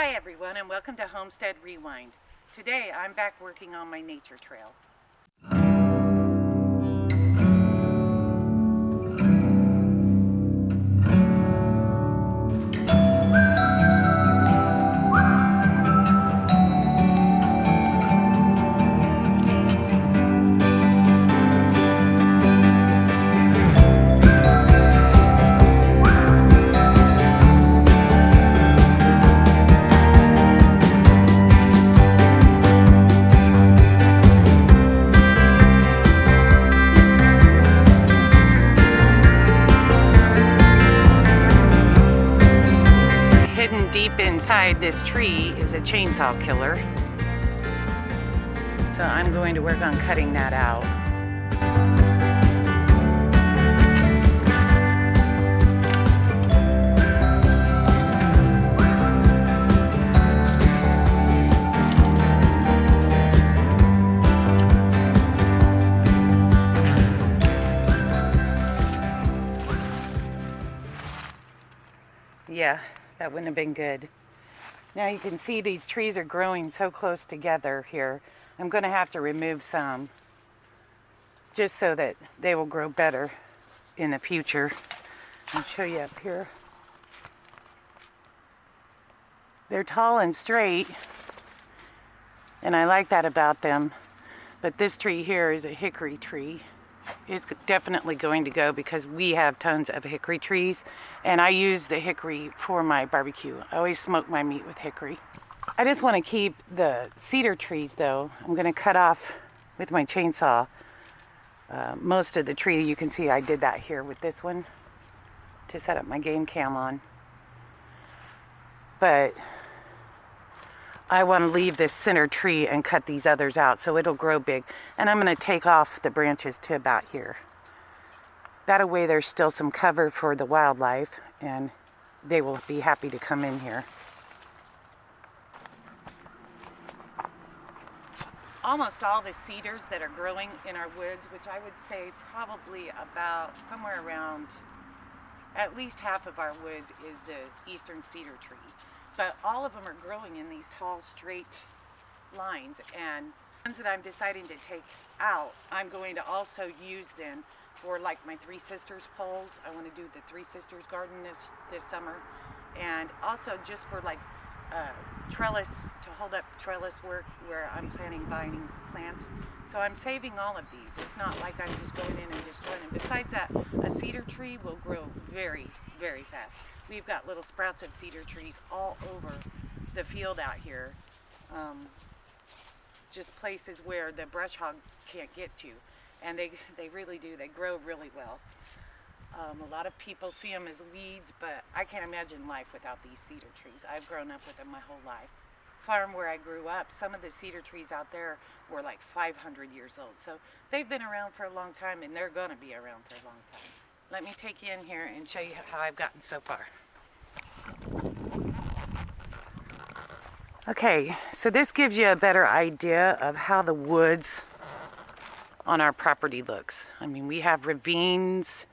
Hi everyone, and welcome to Homestead Rewind. Today I'm back working on my nature trail. Hidden deep inside this tree is a chainsaw killer. So I'm going to work on cutting that out. Yeah, that wouldn't have been good. Now you can see these trees are growing so close together here. I'm going to have to remove some just so that they will grow better in the future. I'll show you up here. They're tall and straight, and I like that about them. But this tree here is a hickory tree. It's definitely going to go because we have tons of hickory trees, and I use the hickory for my barbecue. I always smoke my meat with hickory. I just want to keep the cedar trees though. I'm going to cut off with my chainsaw most of the tree. You can see I did that here with this one to set up my game cam on. But I want to leave this center tree and cut these others out so it'll grow big. And I'm going to take off the branches to about here. That way there's still some cover for the wildlife and they will be happy to come in here. Almost all the cedars that are growing in our woods, which I would say probably about somewhere around at least half of our woods is the eastern cedar tree. But all of them are growing in these tall, straight lines. And the ones that I'm deciding to take out, I'm going to also use them for like my Three Sisters poles. I want to do the Three Sisters garden this summer. And also just for like trellis, to hold up trellis work where I'm planting vining plants. So I'm saving all of these. It's not like I'm just going in and destroying them. Besides that, a cedar tree will grow very, very fast. We've got little sprouts of cedar trees all over the field out here. Just places where the brush hog can't get to. And they really do. They grow really well. A lot of people see them as weeds, but I can't imagine life without these cedar trees. I've grown up with them my whole life. Farm where I grew up, some of the cedar trees out there were like 500 years old. So they've been around for a long time, and they're going to be around for a long time. Let me take you in here and show you how I've gotten so far. Okay, so this gives you a better idea of how the woods on our property looks. I mean, we have ravines,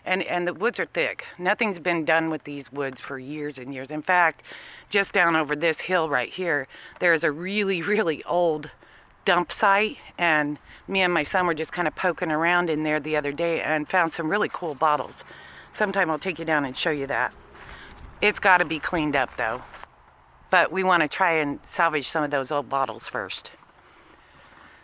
and the woods are thick. Nothing's been done with these woods for years and years. In fact, just down over this hill right here, there's a really, really old dump site, and me and my son were just kind of poking around in there the other day and found some really cool bottles. Sometime I'll take you down and show you that. It's got to be cleaned up though, but we want to try and salvage some of those old bottles first.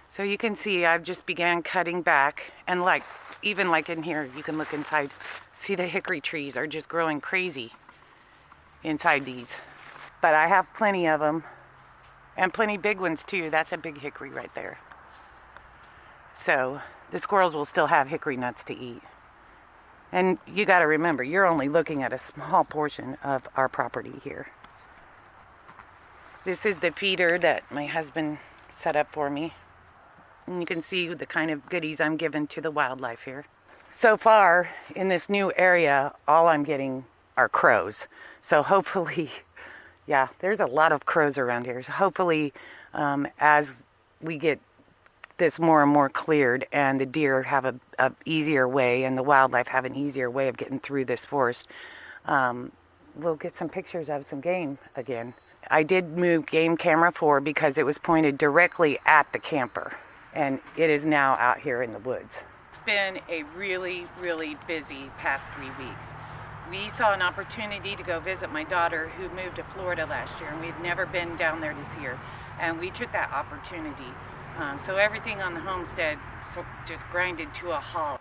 So you can see I've just began cutting back, and like even like in here, you can look inside, see the hickory trees are just growing crazy inside these. But I have plenty of them, and plenty big ones too. That's a big hickory right there. So the squirrels will still have hickory nuts to eat. And you got to remember, you're only looking at a small portion of our property here. This is the feeder that my husband set up for me. And you can see the kind of goodies I'm giving to the wildlife here. So far, in this new area, all I'm getting are crows. So hopefully, yeah, there's a lot of crows around here. So hopefully, as we get this more and more cleared and the deer have a easier way and the wildlife have an easier way of getting through this forest, we'll get some pictures of some game again. I did move game camera 4 because it was pointed directly at the camper, and it is now out here in the woods. It's been a really, really busy past 3 weeks. We saw an opportunity to go visit my daughter who moved to Florida last year, and we had never been down there to see her, and we took that opportunity. So everything on the homestead just grinded to a halt.